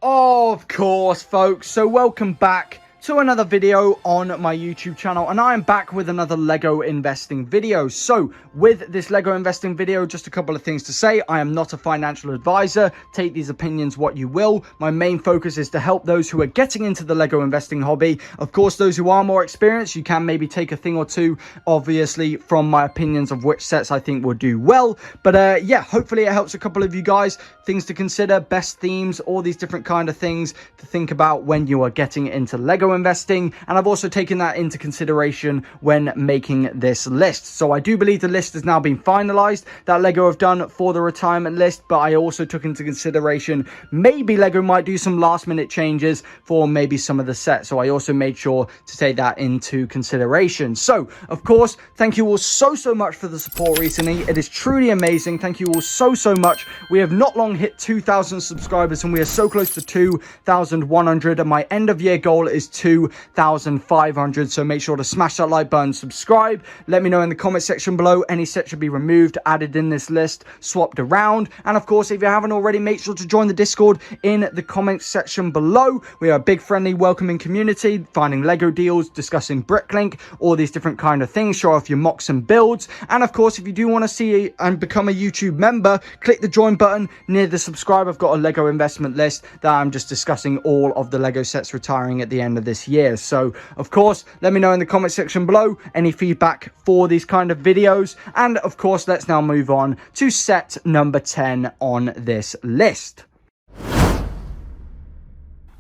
Of course, folks. So welcome back to another video on my YouTube channel, and I am back with another Lego investing video. So with this Lego investing video, just a couple of things to say. I am not a financial advisor. Take these opinions what you will. My main focus is to help those who are getting into the Lego investing hobby. Of course, those who are more experienced, you can maybe take a thing or two, obviously, from my opinions of which sets I think will do well. But yeah, hopefully it helps a couple of you guys. Things to consider, best themes, all these different kind of things to think about when you are getting into Lego investing. And I've also taken that into consideration when making this list. So I do believe the list has now been finalized that Lego have done for the retirement list, but I also took into consideration maybe Lego might do some last minute changes for maybe some of the sets. So I also made sure to take that into consideration. So of course, thank you all so much for the support recently. It is truly amazing. Thank you all so much. We have not long hit 2,000 subscribers and we are so close to 2,100, and my end of year goal is 2,500. So make sure to smash that like button, subscribe. Let me know in the comment section below any set should be removed, added in this list, swapped around. And of course, if you haven't already, make sure to join the Discord in the comment section below. We are a big, friendly, welcoming community, finding Lego deals, discussing Bricklink, all these different kind of things, show off your mocks and builds. And of course, if you do want to see and become a YouTube member, click the join button near the subscribe. I've got a Lego investment list that I'm just discussing all of the Lego sets retiring at the end of this year. So of course, let me know in the comment section below any feedback for these kind of videos. And of course, let's now move on to set number 10 on this list.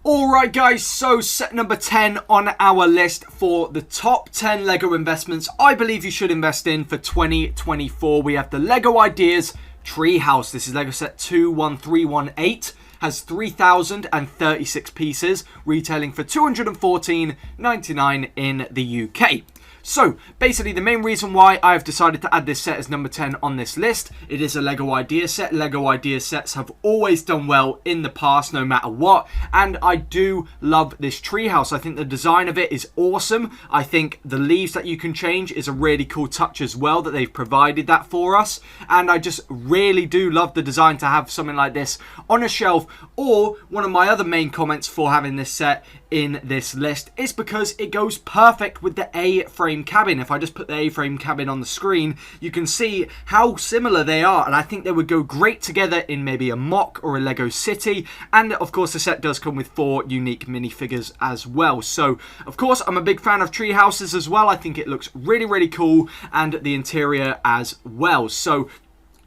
Alright guys, so set number 10 on our list for the top 10 Lego investments I believe you should invest in for 2024. We have the Lego Ideas Treehouse. This is Lego set 21318. Has 3,036 pieces, retailing for $214.99 in the UK. So, basically, the main reason why I've decided to add this set as number 10 on this list, it is a Lego Idea set. Lego Idea sets have always done well in the past, no matter what, and I do love this treehouse. I think the design of it is awesome. I think the leaves that you can change is a really cool touch as well, that they've provided that for us, and I just really do love the design to have something like this on a shelf. Or, one of my other main comments for having this set in this list is because it goes perfect with the A-frame cabin. If I just put the A-frame cabin on the screen, you can see how similar they are, and I think they would go great together in maybe a mock or a Lego city. And of course, the set does come with 4 unique minifigures as well. So of course, I'm a big fan of tree houses as well. I think it looks really cool, and the interior as well. So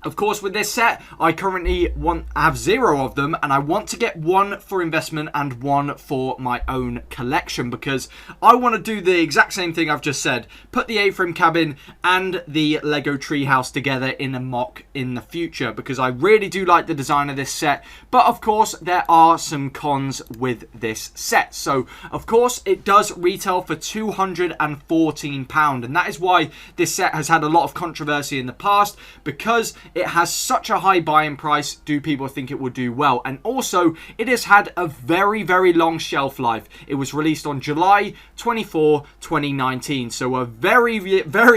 of course, with this set, I currently have 0 of them, and I want to get 1 for investment and 1 for my own collection, because I want to do the exact same thing I've just said. Put the A-frame cabin and the Lego treehouse together in a mock in the future, because I really do like the design of this set. But of course, there are some cons with this set. So, of course, it does retail for £214, and that is why this set has had a lot of controversy in the past, because it has such a high buying price. Do people think it will do well? And also, it has had a very long shelf life. It was released on July 24, 2019. So a very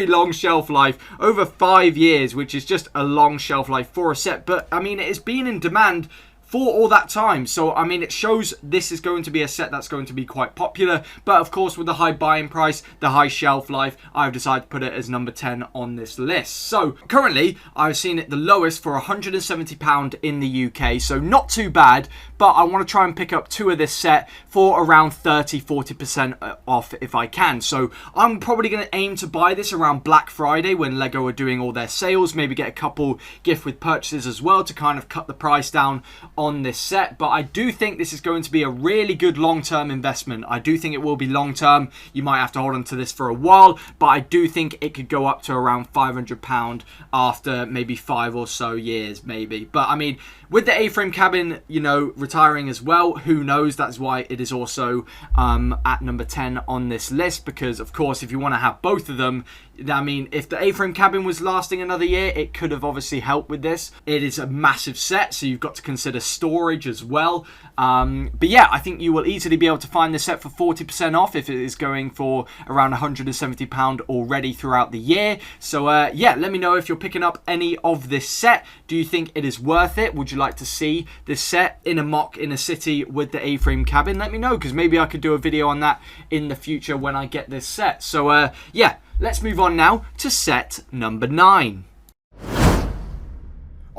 long shelf life, over 5 years, which is just a long shelf life for a set. But I mean, it has been in demand for all that time. So, I mean, it shows this is going to be a set that's going to be quite popular. But, of course, with the high buying price, the high shelf life, I've decided to put it as number 10 on this list. So, currently, I've seen it the lowest for £170 in the UK. So, not too bad. But I want to try and pick up 2 of this set for around 30-40% off if I can. So, I'm probably going to aim to buy this around Black Friday when Lego are doing all their sales. Maybe get a couple gift with purchases as well to kind of cut the price down on this set. But I do think this is going to be a really good long-term investment. I do think it will be long-term. You might have to hold on to this for a while, but I do think it could go up to around £500 after maybe 5 or so years, maybe. But I mean, with the A-frame cabin, you know, retiring as well, who knows? That's why it is also at number 10 on this list, because of course, if you want to have both of them, I mean, if the A-frame cabin was lasting another year, it could have obviously helped with this. It is a massive set, so you've got to consider storage as well. But yeah, I think you will easily be able to find this set for 40% off if it is going for around £170 already throughout the year. So yeah, let me know if you're picking up any of this set. Do you think it is worth it? Would you like to see this set in a mock in a city with the A-frame cabin? Let me know, because maybe I could do a video on that in the future when I get this set. So yeah, let's move on now to set number 9.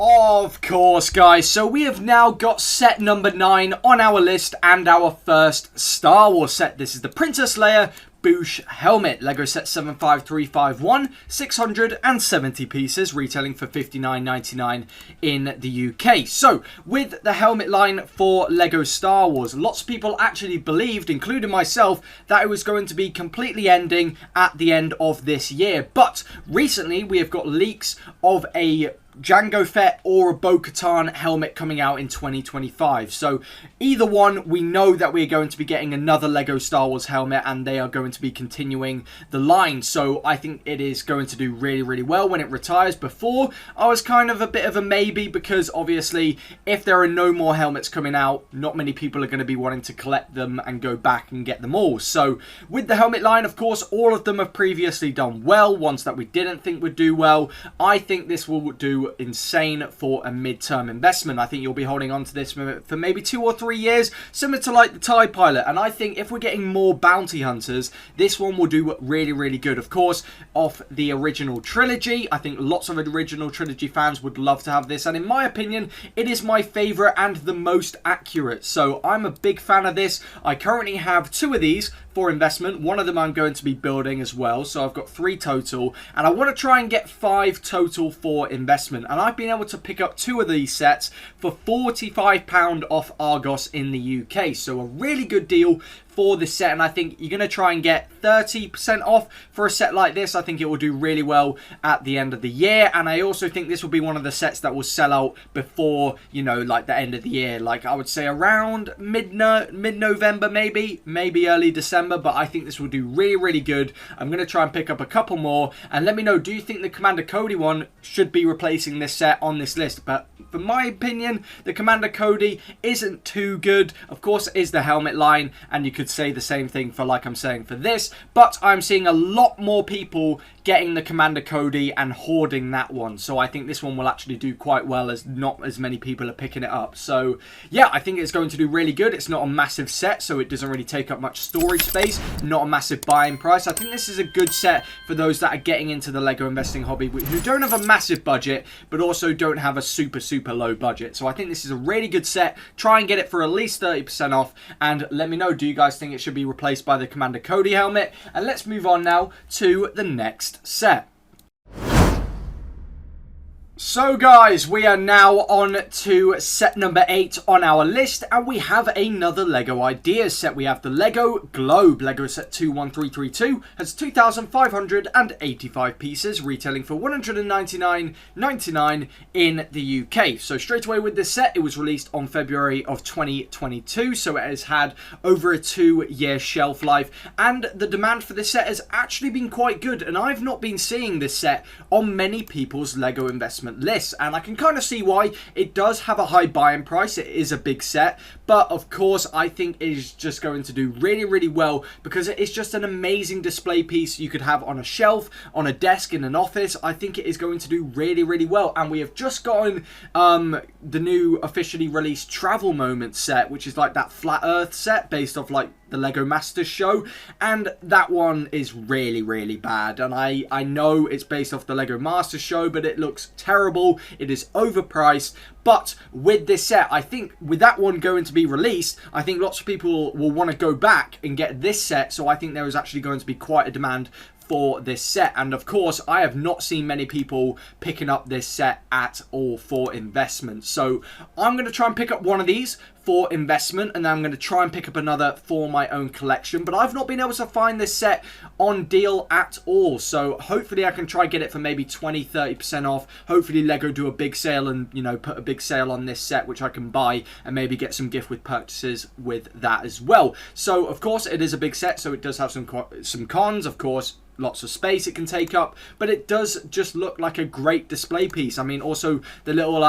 Of course, guys, so we have now got set number 9 on our list, and our first Star Wars set. This is the Princess Leia Bouche helmet, Lego set 75351, 670 pieces, retailing for $59.99 in the UK. So, with the helmet line for Lego Star Wars, lots of people actually believed, including myself, that it was going to be completely ending at the end of this year. But recently, we have got leaks of a Jango Fett or a Bo-Katan helmet coming out in 2025. So either one, we know that we're going to be getting another Lego Star Wars helmet, and they are going to be continuing the line. So I think it is going to do really, really well when it retires. Before, I was kind of a bit of a maybe, because obviously if there are no more helmets coming out, not many people are going to be wanting to collect them and go back and get them all. So with the helmet line, of course, all of them have previously done well. Ones that we didn't think would do well, I think this will do insane for a mid-term investment. I think you'll be holding on to this for maybe 2 or 3 years, similar to like the TIE Pilot. And I think if we're getting more bounty hunters, this one will do really, really good. Of course, off the original trilogy, I think lots of original trilogy fans would love to have this. And in my opinion, it is my favorite and the most accurate. So I'm a big fan of this. I currently have 2 of these for investment. One of them I'm going to be building as well. So I've got 3 total, and I want to try and get 5 total for investment. And I've been able to pick up 2 of these sets for £45 off Argos in the UK. So a really good deal for this set, and I think you're going to try and get 30% off for a set like this. I think it will do really well at the end of the year, and I also think this will be one of the sets that will sell out before, you know, like the end of the year. Like I would say around mid-November, maybe early December, but I think this will do really, really good. I'm going to try and pick up a couple more, and let me know, do you think the Commander Cody one should be replacing this set on this list? But for my opinion, the Commander Cody isn't too good. Of course, it is the helmet line, and you could say the same thing for, like I'm saying, for this, but I'm seeing a lot more people getting the Commander Cody and hoarding that one. So I think this one will actually do quite well, as not as many people are picking it up. So yeah, I think it's going to do really good. It's not a massive set, so it doesn't really take up much storage space, not a massive buying price. I think this is a good set for those that are getting into the Lego investing hobby who don't have a massive budget, but also don't have a super low budget. So I think this is a really good set. Try and get it for at least 30% off, and let me know, do you guys think it should be replaced by the Commander Cody helmet? And let's move on now to the next set. So guys, we are now on to set number 8 on our list, and we have another Lego Ideas set. We have the Lego Globe, Lego set 21332, has 2,585 pieces, retailing for $199.99 in the UK. So straight away with this set, it was released on February of 2022, so it has had over a 2-year shelf life, and the demand for this set has actually been quite good, and I've not been seeing this set on many people's Lego investment list, and I can kind of see why. It does have a high buying price. It is a big set, but of course I think it is just going to do really well, because it is just an amazing display piece you could have on a shelf, on a desk, in an office. I think it is going to do really well, and we have just gotten the new officially released Travel Moment set, which is like that flat earth set based off like the Lego Masters show, and that one is really bad. And I know it's based off the Lego Masters show, but it looks terrible. It is overpriced. But with this set, I think with that one going to be released, I think lots of people will want to go back and get this set. So I think there is actually going to be quite a demand for this set, and of course I have not seen many people picking up this set at all for investment. So I'm going to try and pick up one of these for investment, and then I'm going to try and pick up another for my own collection, but I've not been able to find this set on deal at all. So hopefully I can try and get it for maybe 20-30% off. Hopefully Lego do a big sale and, you know, put a big sale on this set, which I can buy and maybe get some gift with purchases with that as well. So of course it is a big set, so it does have some cons. Of course, lots of space it can take up, but it does just look like a great display piece. I mean, also the little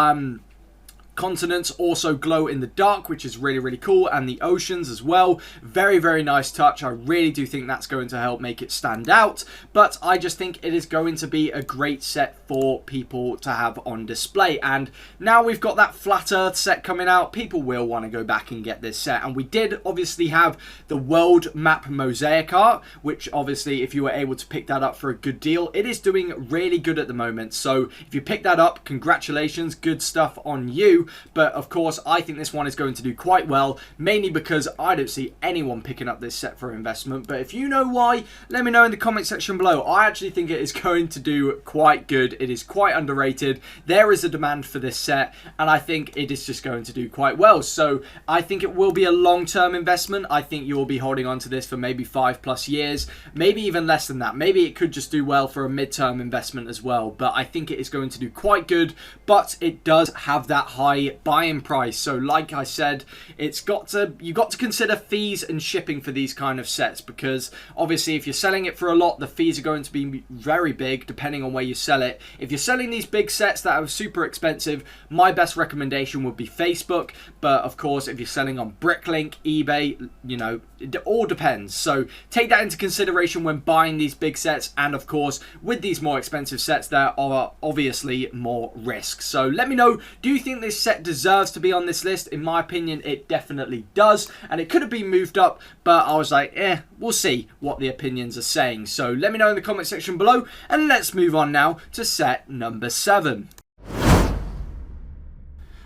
continents also glow in the dark, which is really, really cool, and the oceans as well. Very, very nice touch. I really do think that's going to help make it stand out, but I just think it is going to be a great set for people to have on display. And now we've got that flat earth set coming out, people will want to go back and get this set. And we did obviously have the world map mosaic art, which obviously if you were able to pick that up for a good deal, it is doing really good at the moment. So if you pick that up, congratulations, good stuff on you. But of course I think this one is going to do quite well, mainly because I don't see anyone picking up this set for investment. But if you know why, let me know in the comment section below. I actually think it is going to do quite good. It is quite underrated. There is a demand for this set, and I think it is just going to do quite well. So I think it will be a long-term investment. I think you will be holding on to this for maybe 5+ years, maybe even less than that. Maybe it could just do well for a mid-term investment as well. But I think it is going to do quite good, but it does have that high buy-in price. So like I said, you've got to consider fees and shipping for these kind of sets, because obviously if you're selling it for a lot, the fees are going to be very big depending on where you sell it. If you're selling these big sets that are super expensive, my best recommendation would be Facebook. But of course, if you're selling on Bricklink, eBay, you know, it all depends. So take that into consideration when buying these big sets. And of course, with these more expensive sets, there are obviously more risks. So let me know, do you think this set deserves to be on this list? In my opinion, it definitely does, and it could have been moved up, but I was like, we'll see what the opinions are saying. So let me know in the comment section below, and let's move on now to set number 7.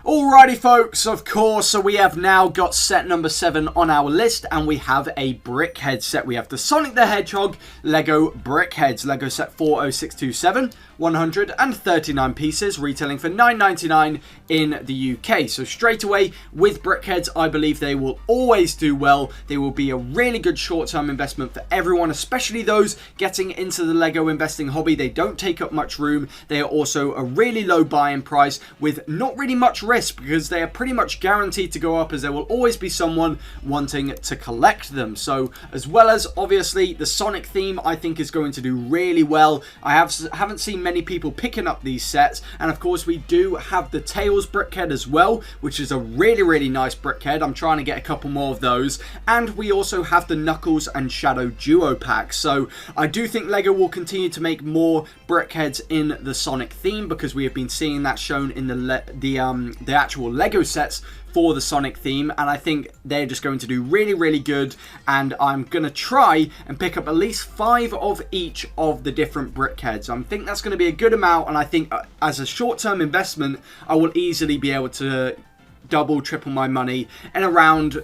Alrighty folks, of course, so we have now got set number 7 on our list, and we have a Brickhead set. We have the Sonic the Hedgehog Lego Brickheads, Lego set 40627, 139 pieces, retailing for $9.99 in the UK. So straight away, with Brickheads, I believe they will always do well. They will be a really good short-term investment for everyone, especially those getting into the Lego investing hobby. They don't take up much room. They are also a really low buy-in price with not really much risk, because they are pretty much guaranteed to go up, as there will always be someone wanting to collect them. So as well as obviously the Sonic theme, I think is going to do really well. I haven't seen many people picking up these sets, and of course we do have the Tails Brickhead as well, which is a really, really nice Brickhead. I'm trying to get a couple more of those, and we also have the Knuckles and Shadow Duo pack. So I do think Lego will continue to make more Brickheads in the Sonic theme, because we have been seeing that shown in the actual Lego sets for the Sonic theme, and I think they're just going to do really, really good. And I'm gonna try and pick up at least 5 of each of the different Brickheads. I think that's going to be a good amount, and I think as a short-term investment, I will easily be able to double, triple my money in around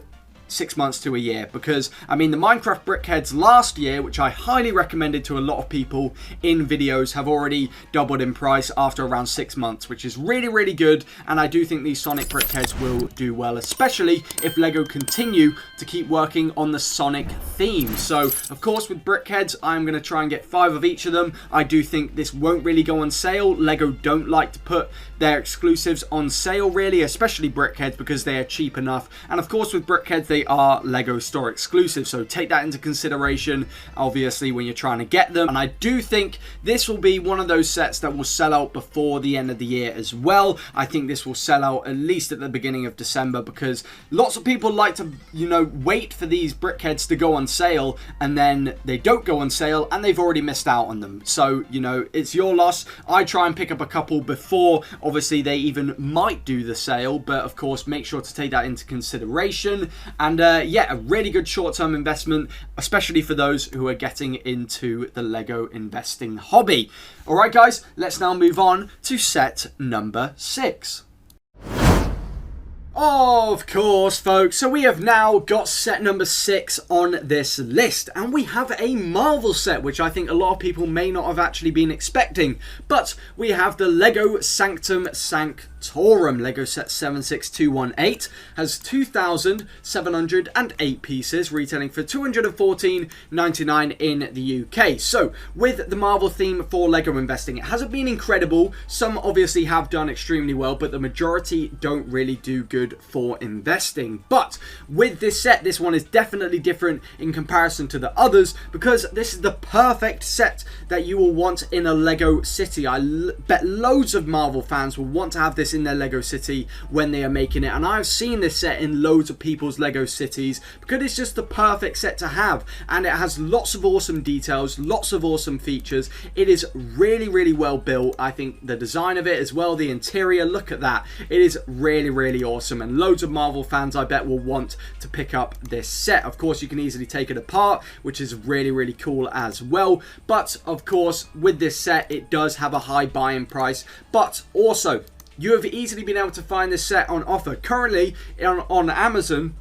6 months to a year. Because I mean, the Minecraft Brickheads last year, which I highly recommended to a lot of people in videos, have already doubled in price after around 6 months, which is really, really good. And I do think these Sonic Brickheads will do well, especially if Lego continue to keep working on the Sonic theme. So of course with Brickheads, I'm going to try and get 5 of each of them. I do think this won't really go on sale. Lego don't like to put their exclusives on sale really, especially Brickheads, because they are cheap enough. And of course with Brickheads, they are Lego store exclusive, so take that into consideration obviously when you're trying to get them. And I do think this will be one of those sets that will sell out before the end of the year as well. I think this will sell out at least at the beginning of December, because lots of people like to, you know, wait for these Brickheads to go on sale, and then they don't go on sale and they've already missed out on them. So, you know, it's your loss. I try and pick up a couple before obviously they even might do the sale, but of course make sure to take that into consideration. And yeah, a really good short-term investment, especially for those who are getting into the Lego investing hobby. Alright guys, let's now move on to set number 6. Of course, folks, so we have now got set number 6 on this list, and we have a Marvel set, which I think a lot of people may not have actually been expecting. But we have the Lego Sanctum Sanctorum Lego set 76218, has 2,708 pieces, retailing for $214.99 in the UK. So with the Marvel theme for Lego investing, it hasn't been incredible. Some obviously have done extremely well, but the majority don't really do good for investing. But with this set, this one is definitely different in comparison to the others, because this is the perfect set that you will want in a Lego city. I bet loads of Marvel fans will want to have this this in their Lego city when they are making it. And I've seen this set in loads of people's Lego cities because it's just the perfect set to have, and it has lots of awesome details, lots of awesome features. It is really, really well built. I think the design of it as well, the interior, look at that. It is really, really awesome, and loads of Marvel fans I bet will want to pick up this set. Of course, you can easily take it apart, which is really, really cool as well. But of course, with this set, it does have a high buy-in price, but also you have easily been able to find this set on offer. Currently on Amazon,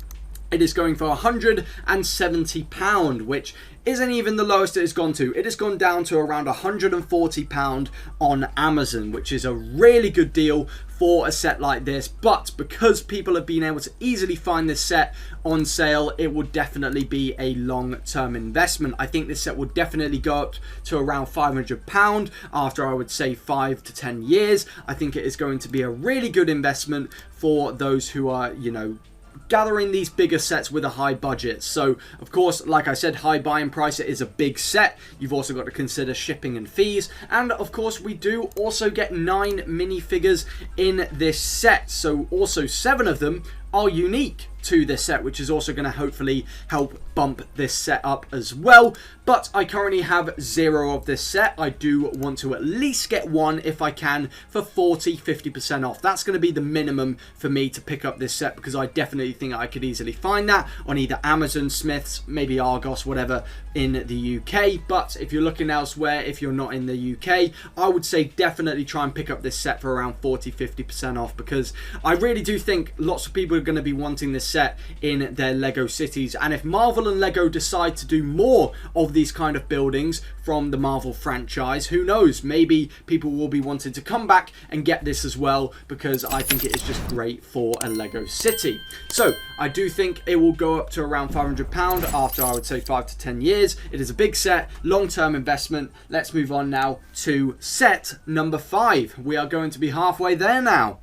it is going for £170, which isn't even the lowest it has gone to. It has gone down to around £140 on Amazon, which is a really good deal for a set like this. But because people have been able to easily find this set on sale, it will definitely be a long-term investment. I think this set will definitely go up to around £500 after, I would say, 5 to 10 years. I think it is going to be a really good investment for those who are, you know, gathering these bigger sets with a high budget. So of course, like I said, high buying price, it is a big set. You've also got to consider shipping and fees, and of course we do also get 9 minifigures in this set, so also 7 of them are unique to this set, which is also going to hopefully help bump this set up as well. But I currently have 0 of this set. I do want to at least get 1 if I can for 40-50% off. That's going to be the minimum for me to pick up this set, because I definitely think I could easily find that on either Amazon, Smiths, maybe Argos, whatever in the UK. But if you're looking elsewhere, if you're not in the UK, I would say definitely try and pick up this set for around 40-50% off, because I really do think lots of people are going to be wanting this set in their Lego cities. And if Marvel and Lego decide to do more of these kind of buildings from the Marvel franchise, who knows, maybe people will be wanting to come back and get this as well, because I think it is just great for a Lego city. So I do think it will go up to around £500 after, I would say, 5 to 10 years. It is a big set, long-term investment. Let's move on now to set number 5. We are going to be halfway there now.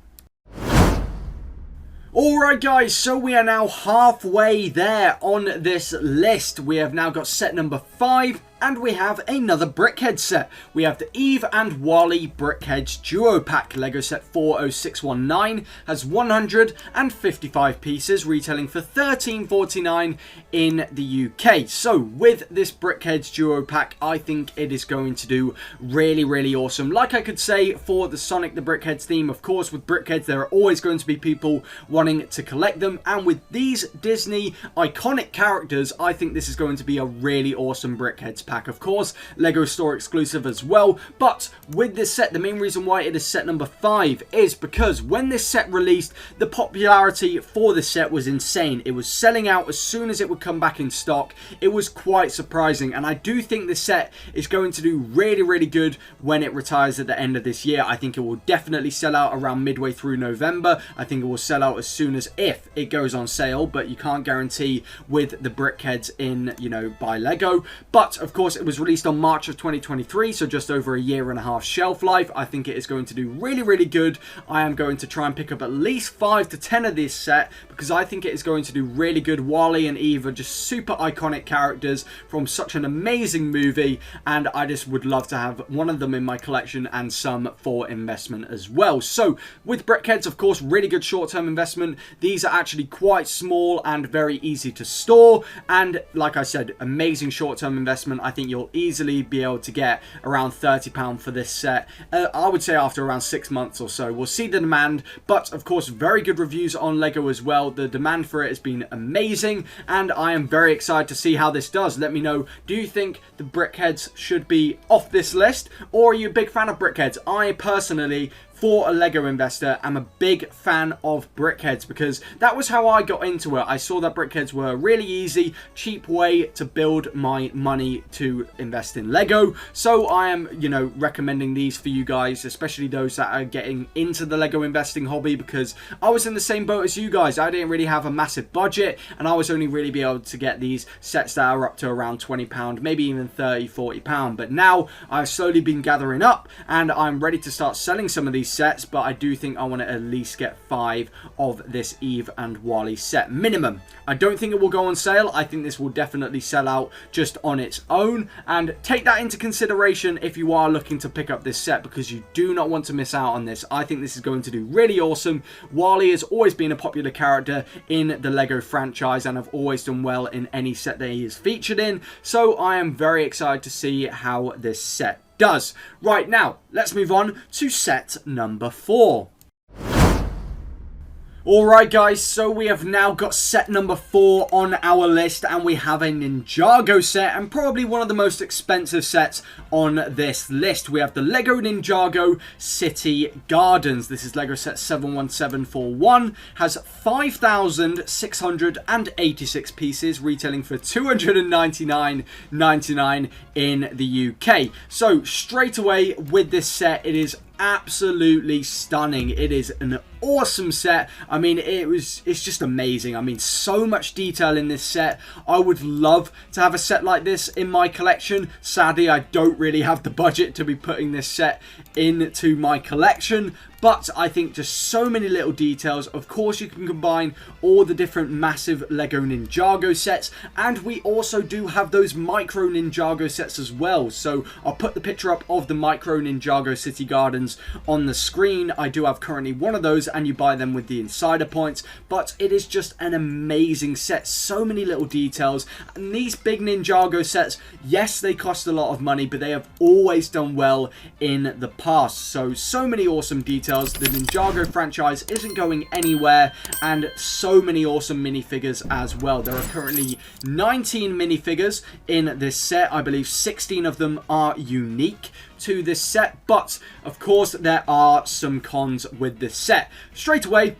Alright guys, so we are now halfway there on this list. We have now got set number 5, and we have another Brickheads set. We have the Eve and Wally Brickheads Duo Pack. Lego set 40619 has 155 pieces, retailing for $13.49 in the UK. So with this Brickheads Duo Pack, I think it is going to do really, really awesome. Like I could say for the Sonic the Brickheads theme, of course, with Brickheads, there are always going to be people wanting to collect them. And with these Disney iconic characters, I think this is going to be a really awesome Brickheads pack. Of course, Lego store exclusive as well. But with this set, the main reason why it is set number 5 is because when this set released, the popularity for this set was insane. It was selling out as soon as it would come back in stock. It was quite surprising, and I do think this set is going to do really, really good when it retires at the end of this year. I think it will definitely sell out around midway through November. I think it will sell out as soon as if it goes on sale, but you can't guarantee with the Brickheads in, you know, by Lego. But of course, it was released on March of 2023, so just over a year and a half shelf life. I think it is going to do really, really good. I am going to try and pick up at least 5 to 10 of this set, because I think it is going to do really good. Wally and Eve are just super iconic characters from such an amazing movie, and I just would love to have one of them in my collection and some for investment as well. So with Brickheads, of course, really good short-term investment. These are actually quite small and very easy to store, and like I said, amazing short-term investment. I think you'll easily be able to get around £30 for this set. I would say after around 6 months or so. We'll see the demand, but of course, very good reviews on Lego as well. The demand for it has been amazing, and I am very excited to see how this does. Let me know, do you think the Brickheads should be off this list, or are you a big fan of Brickheads? I personally, for a Lego investor, I'm a big fan of Brickheads, because that was how I got into it. I saw that Brickheads were a really easy, cheap way to build my money to invest in Lego. So I am, you know, recommending these for you guys, especially those that are getting into the Lego investing hobby, because I was in the same boat as you guys. I didn't really have a massive budget, and I was only really be able to get these sets that are up to around £20, maybe even £30, £40. But now I've slowly been gathering up, and I'm ready to start selling some of these these sets, but I do think I want to at least get 5 of this Eve and Wally set minimum. I don't think it will go on sale. I think this will definitely sell out just on its own, and take that into consideration if you are looking to pick up this set, because you do not want to miss out on this. I think this is going to do really awesome. Wally has always been a popular character in the Lego franchise and have always done well in any set that he is featured in, so I am very excited to see how this set does. Right, now let's move on to set number 4. Alright guys, so we have now got set number 4 on our list, and we have a Ninjago set, and probably one of the most expensive sets on this list. We have the Lego Ninjago City Gardens. This is Lego set 71741, has 5,686 pieces, retailing for $299.99 in the UK. So straight away with this set, it is absolutely stunning. It is an awesome set. I mean, it's just amazing. I mean, so much detail in this set. I would love to have a set like this in my collection. Sadly, I don't really have the budget to be putting this set into my collection, but I think just so many little details. Of course, you can combine all the different massive Lego Ninjago sets, and we also do have those micro Ninjago sets as well. So I'll put the picture up of the micro Ninjago City Gardens on the screen. I do have currently one of those, and you buy them with the insider points, but it is just an amazing set. So many little details, and these big Ninjago sets, yes, they cost a lot of money, but they have always done well in the past. So many awesome details. The Ninjago franchise isn't going anywhere, and so many awesome minifigures as well. There are currently 19 minifigures in this set. I believe 16 of them are unique to this set, but of course there are some cons with this set. Straight away,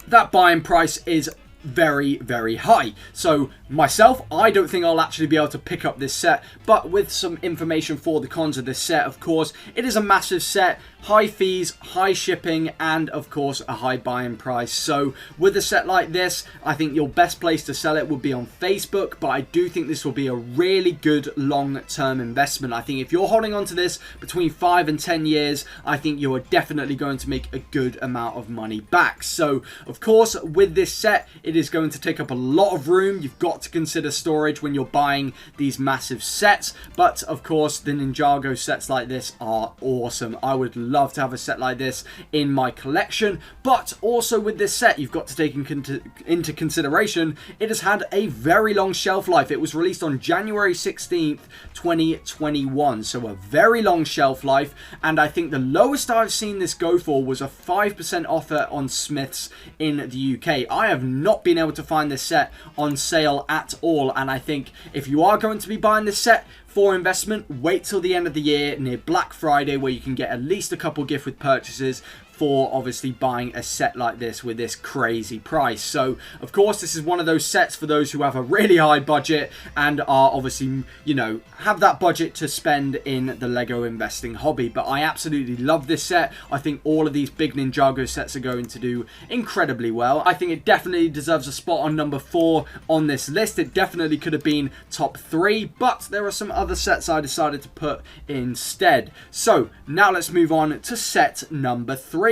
that buying price is very high. So myself, I don't think I'll actually be able to pick up this set, but with some information for the cons of this set, of course, it is a massive set, high fees, high shipping, and of course a high buying price. So with a set like this, I think your best place to sell it would be on Facebook, but I do think this will be a really good long-term investment. I think if you're holding on to this between 5 and 10 years, I think you are definitely going to make a good amount of money back. So of course, with this set, it is going to take up a lot of room. You've got to consider storage when you're buying these massive sets, but of course the Ninjago sets like this are awesome. I would love to have a set like this in my collection, but also with this set, you've got to take into consideration it has had a very long shelf life. It was released on January 16th 2021, so a very long shelf life, and I think the lowest I've seen this go for was a 5% offer on Smiths in the UK. I have not been able to find this set on sale at all, and I think if you are going to be buying this set for investment, wait till the end of the year near Black Friday, where you can get at least a couple gift with purchases for obviously buying a set like this with this crazy price. So of course, this is one of those sets for those who have a really high budget and are obviously, you know, have that budget to spend in the Lego investing hobby. But I absolutely love this set. I think all of these big Ninjago sets are going to do incredibly well. I think it definitely deserves a spot on number 4 on this list. It definitely could have been top 3, but there are some other sets I decided to put instead. So now let's move on to set number 3.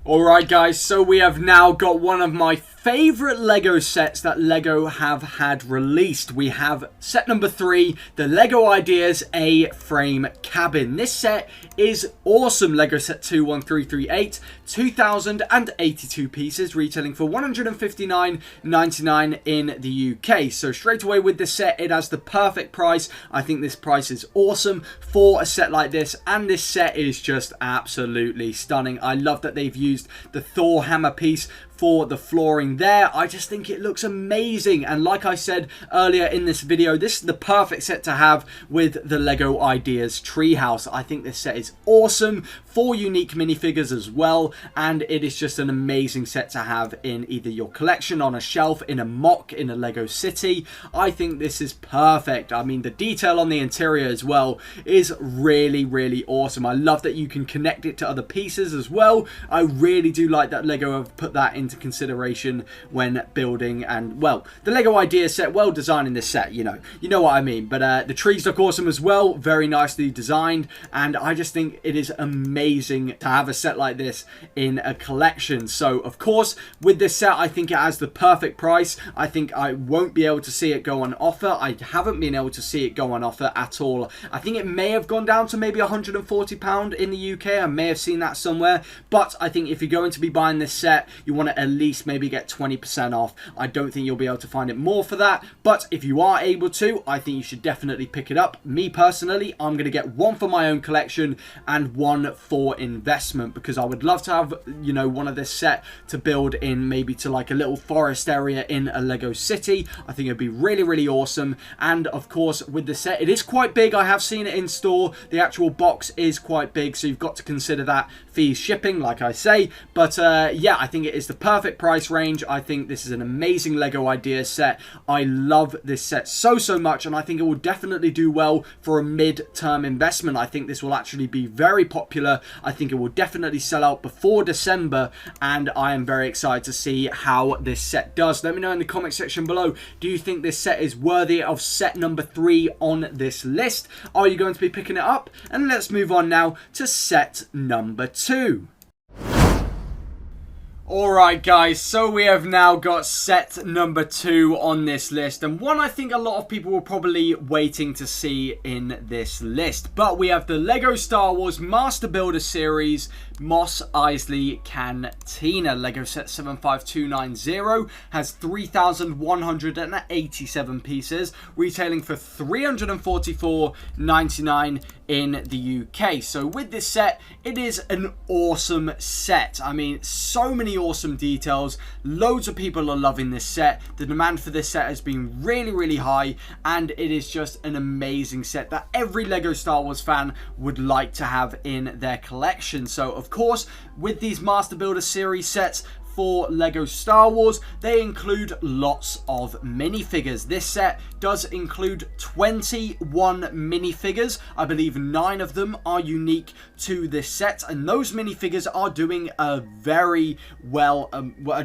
Alright guys, so we have now got one of my favourite Lego sets that Lego have had released. We have set number 3, the Lego Ideas A-Frame Cabin. This set is awesome. Lego set 21338, 2,082 pieces, retailing for $159.99 in the UK. So straight away with this set, it has the perfect price. I think this price is awesome for a set like this, and this set is just absolutely stunning. I love that they've used the Thor hammer piece for the flooring there. I just think it looks amazing, and like I said earlier in this video, this is the perfect set to have with the Lego Ideas Treehouse. I think this set is awesome, 4 unique minifigures as well, and it is just an amazing set to have in either your collection, on a shelf, in a mock, in a Lego city. I think this is perfect. I mean, the detail on the interior as well is really awesome. I love that you can connect it to other pieces as well. I really do like that Lego have put that into consideration when building, and well, the Lego idea set, well designing this set, you know what I mean. But the trees look awesome as well, very nicely designed, and I just think it is amazing to have a set like this in a collection. So of course, with this set, I think it has the perfect price. I think I won't be able to see it go on offer. I haven't been able to see it go on offer at all. I think it may have gone down to maybe £140 in the UK. I may have seen that somewhere, but I think if you're going to be buying this set, you want to at least maybe get 20% off. I don't think you'll be able to find it more for that, but if you are able to, I think you should definitely pick it up. Me personally, I'm going to get one for my own collection and one for investment, because I would love to have, you know, one of this set to build in, maybe to like a little forest area in a Lego city. I think it'd be really, really awesome. And of course, with the set, it is quite big. I have seen it in store. The actual box is quite big, so you've got to consider that, fees shipping, like I say. But yeah, I think it is the perfect price range. I think this is an amazing Lego idea set. I love this set so much, and I think it will definitely do well for a mid-term investment. I think this will actually be very popular. I think it will definitely sell out before December, and I am very excited to see how this set does. Let me know in the comment section below, do you think this set is worthy of set number 3 on this list? Are you going to be picking it up? And let's move on now to set number 2. Alright guys, so we have now got set number 2 on this list, and one I think a lot of people were probably waiting to see in this list. But we have the Lego Star Wars Master Builder Series Mos Eisley Cantina. Lego set 75290 has 3,187 pieces, retailing for $344.99 in the UK. So with this set, it is an awesome set. I mean, so many awesome details. Loads of people are loving this set. The demand for this set has been really, really high, and it is just an amazing set that every Lego Star Wars fan would like to have in their collection. So of course, with these Master Builder series sets for Lego Star Wars, they include lots of minifigures. This set does include 21 minifigures. I believe 9 of them are unique to this set, and those minifigures are doing very well,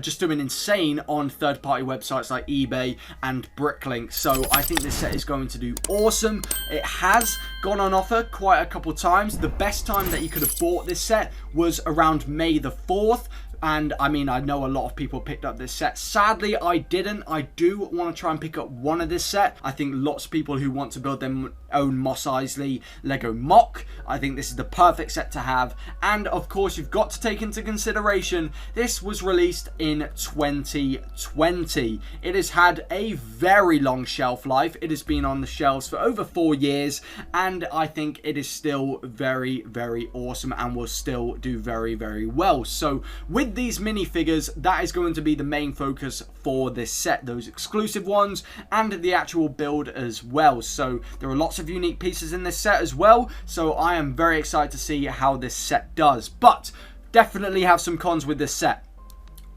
just doing insane on third-party websites like eBay and Bricklink. So I think this set is going to do awesome. It has gone on offer quite a couple times. The best time that you could have bought this set was around May the 4th. And I mean, I know a lot of people picked up this set. Sadly, I didn't. I do want to try and pick up one of this set. I think lots of people who want to build their own Mos Eisley Lego MOC, I think this is the perfect set to have. And of course, you've got to take into consideration, this was released in 2020. It has had a very long shelf life. It has been on the shelves for over 4 years, and I think it is still very, very awesome and will still do very, very well. So with these minifigures, that is going to be the main focus for this set, those exclusive ones and the actual build as well. So there are lots of unique pieces in this set as well, so I am very excited to see how this set does. But definitely have some cons with this set.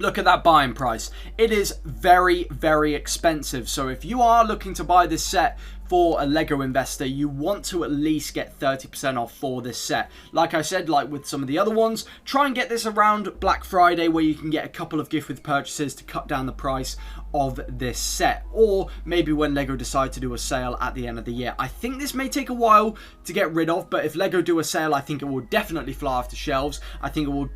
Look at that buying price. It is very, very expensive. So if you are looking to buy this set for a Lego investor, you want to at least get 30% off for this set. Like I said, like with some of the other ones, try and get this around Black Friday, where you can get a couple of gift with purchases to cut down the price of this set, or maybe when Lego decide to do a sale at the end of the year. I think this may take a while to get rid of, but if Lego do a sale, I think it will definitely fly off the shelves. I think it will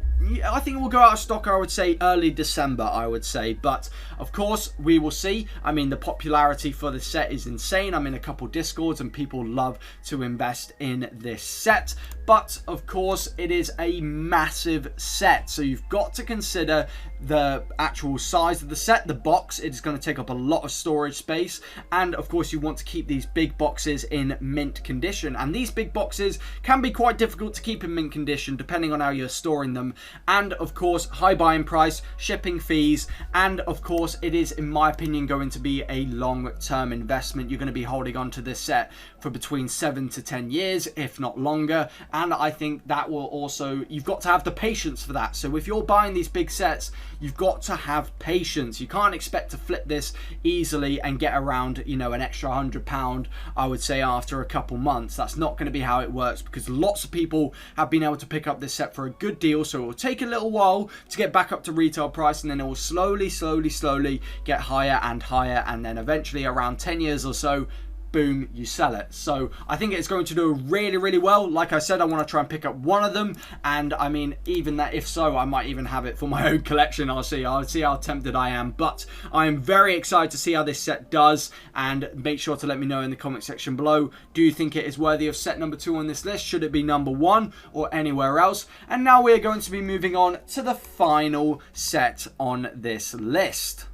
go out of stock, I would say early December, I would say. But of course, we will see. I mean, the popularity for the set is insane. I'm in a couple Discords and people love to invest in this set. But of course, it is a massive set, so you've got to consider the actual size of the set, the box. It is going to take up a lot of storage space, and of course you want to keep these big boxes in mint condition, and these big boxes can be quite difficult to keep in mint condition depending on how you're storing them. And of course, high buying price, shipping fees, and of course it is, in my opinion, going to be a long-term investment. You're going to be holding on to this set for between 7 to 10 years, if not longer, and I think that will also, you've got to have the patience for that. So if you're buying these big sets, you've got to have patience. You can't expect to flip this easily and get around, you know, an extra £100, I would say, after a couple months. That's not going to be how it works, because lots of people have been able to pick up this set for a good deal. So it will take a little while to get back up to retail price, and then it will slowly get higher and higher, and then eventually around 10 years or so, boom, you sell it. So I think it's going to do really well. Like I said, I want to try and pick up one of them, and I mean, even that, if so, I might even have it for my own collection. I'll see how tempted I am, but I am very excited to see how this set does. And make sure to let me know in the comment section below, do you think it is worthy of set number 2 on this list? Should it be number 1 or anywhere else? And now we're going to be moving on to the final set on this list.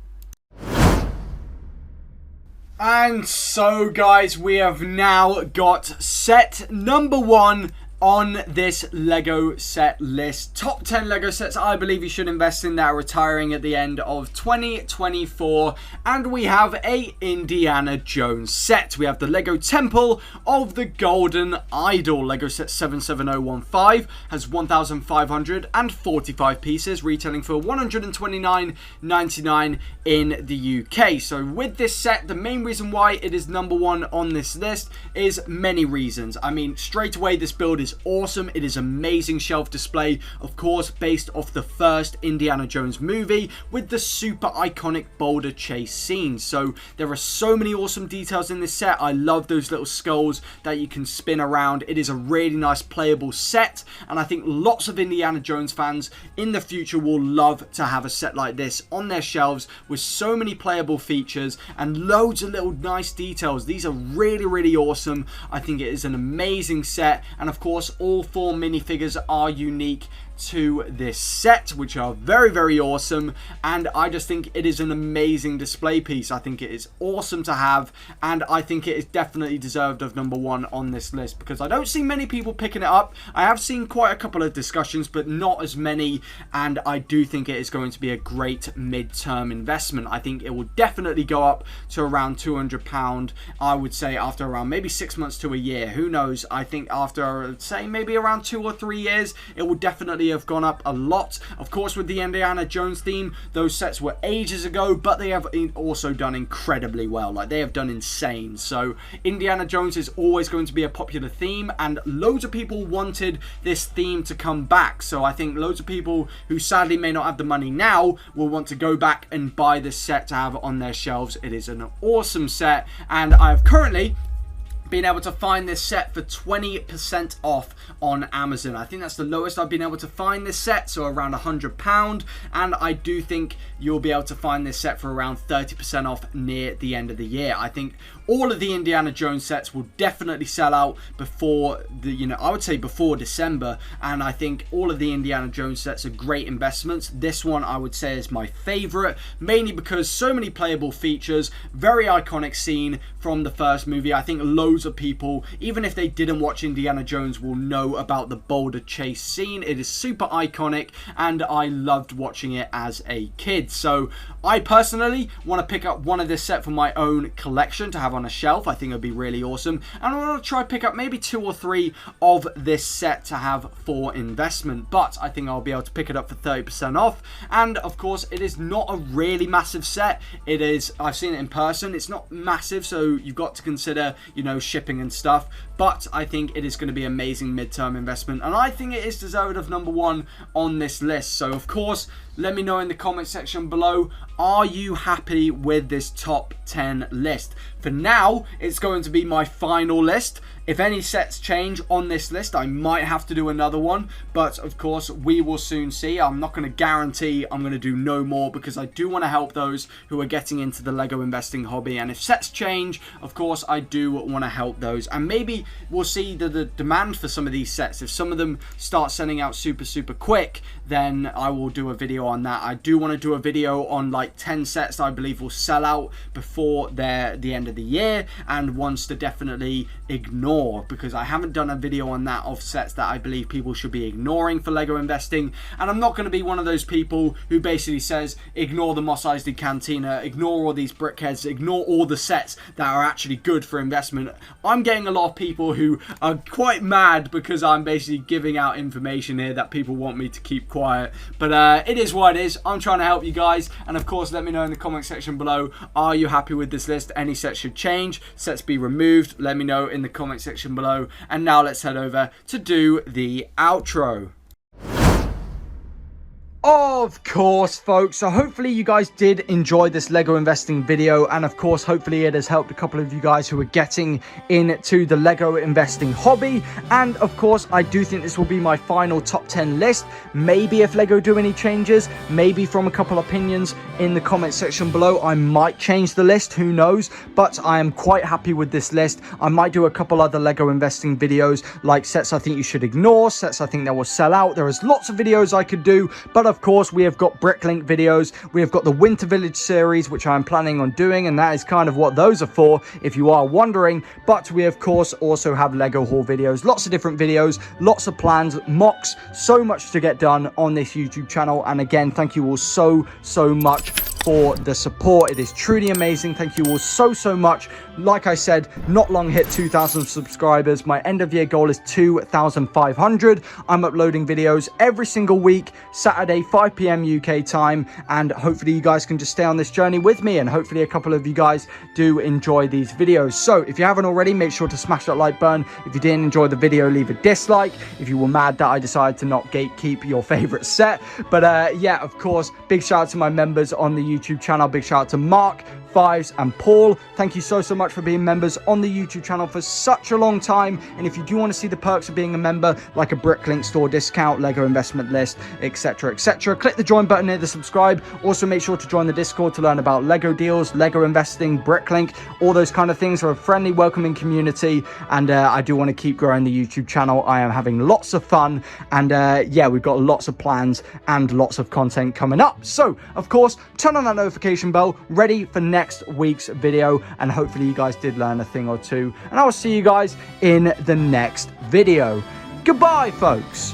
And so, guys, we have now got set number 1 on this Lego set list. Top 10 Lego sets I believe you should invest in that are retiring at the end of 2024. And we have a Indiana Jones set. We have the Lego Temple of the Golden Idol. Lego set 77015 has 1,545 pieces, retailing for $129.99 in the UK. So with this set, the main reason why it is number 1 on this list is many reasons. I mean, straight away, this build is awesome. It is amazing shelf display, of course, based off the first Indiana Jones movie with the super iconic boulder chase scene. So there are so many awesome details in this set. I love those little skulls that you can spin around. It is a really nice playable set, and I think lots of Indiana Jones fans in the future will love to have a set like this on their shelves with so many playable features and loads of little nice details. These are really awesome. I think it is an amazing set, and of course all 4 minifigures are unique to this set, which are very awesome, and I just think it is an amazing display piece. I think it is awesome to have, and I think it is definitely deserved of number 1 on this list, because I don't see many people picking it up. I have seen quite a couple of discussions, but not as many, and I do think it is going to be a great mid-term investment. I think it will definitely go up to around £200, I would say, after around maybe 6 months to a year. Who knows? I think after, say, maybe around 2 or 3 years, it will definitely have gone up a lot. Of course, with the Indiana Jones theme, those sets were ages ago, but they have also done incredibly well. Like, they have done insane. So Indiana Jones is always going to be a popular theme, and loads of people wanted this theme to come back. So I think loads of people who sadly may not have the money now will want to go back and buy this set to have on their shelves. It is an awesome set, and I have currently been able to find this set for 20% off on Amazon. I think that's the lowest I've been able to find this set, so around £100, and I do think you'll be able to find this set for around 30% off near the end of the year. I think all of the Indiana Jones sets will definitely sell out before the, you know, I would say before December, and I think all of the Indiana Jones sets are great investments. This one I would say is my favorite, mainly because so many playable features, very iconic scene from the first movie. I think loads of people, even if they didn't watch Indiana Jones, will know about the boulder chase scene. It is super iconic, and I loved watching it as a kid. So I personally want to pick up one of this set for my own collection to have on a shelf. I think it would be really awesome, and I want to try pick up maybe 2 or 3 of this set to have for investment, but I think I'll be able to pick it up for 30% off. And of course, it is not a really massive set. It is, I've seen it in person, it's not massive, so you've got to consider, you know, shipping and stuff, but I think it is going to be amazing midterm investment, and I think it is deserved of number 1 on this list. So of course, let me know in the comment section below, are you happy with this top 10 list? For now, it's going to be my final list. If any sets change on this list, I might have to do another one, but of course we will soon see. I'm not going to guarantee I'm going to do no more, because I do want to help those who are getting into the Lego investing hobby, and if sets change, of course I do want to help those, and maybe we'll see the demand for some of these sets. If some of them start selling out super quick, then I will do a video on that. I do want to do a video on like 10 sets that I believe will sell out before the end of the year, and ones to definitely ignore, because I haven't done a video on that of sets that I believe people should be ignoring for Lego investing. And I'm not going to be one of those people who basically says ignore the Mos Eisley Cantina, ignore all these Brickheads, ignore all the sets that are actually good for investment. I'm getting a lot of people who are quite mad because I'm basically giving out information here that people want me to keep quiet, but it is what it is. I'm trying to help you guys. And of course, let me know in the comment section below, are you happy with this list? Any sets should change, sets be removed? Let me know in the comment section below. And now let's head over to do the outro. Of course, folks, so hopefully you guys did enjoy this Lego investing video, and of course hopefully it has helped a couple of you guys who are getting into the Lego investing hobby. And of course I do think this will be my final top 10 list. Maybe if Lego do any changes, maybe from a couple opinions in the comment section below, I might change the list, who knows, but I am quite happy with this list. I might do a couple other Lego investing videos, like sets I think you should ignore, sets I think that will sell out. There is lots of videos I could do, but of course we have got Bricklink videos, we have got the Winter Village series, which I'm planning on doing, and that is kind of what those are for, if you are wondering. But we of course also have Lego haul videos, lots of different videos, lots of plans, mocks, so much to get done on this YouTube channel. And again, thank you all so much for the support. It is truly amazing. Thank you all so much. Like I said, not long hit 2,000 subscribers. My end of year goal is 2,500. I'm uploading videos every single week, Saturday 5 p.m. UK time, and hopefully you guys can just stay on this journey with me, and hopefully a couple of you guys do enjoy these videos. So if you haven't already, make sure to smash that like button. If you didn't enjoy the video, leave a dislike. If you were mad that I decided to not gatekeep your favorite set. But yeah, of course, big shout out to my members on the YouTube channel. Big shout out to Mark, Fives and Paul. Thank you so much for being members on the YouTube channel for such a long time. And if you do want to see the perks of being a member, like a Bricklink store discount, Lego investment list, etc, click the join button near the subscribe. Also make sure to join the Discord to learn about Lego deals, Lego investing, Bricklink, all those kind of things. Are a friendly, welcoming community, and I do want to keep growing the YouTube channel. I am having lots of fun, and yeah, we've got lots of plans and lots of content coming up. So of course, turn on that notification bell, ready for next week's video, and hopefully you guys did learn a thing or two, and I will see you guys in the next video. Goodbye, folks.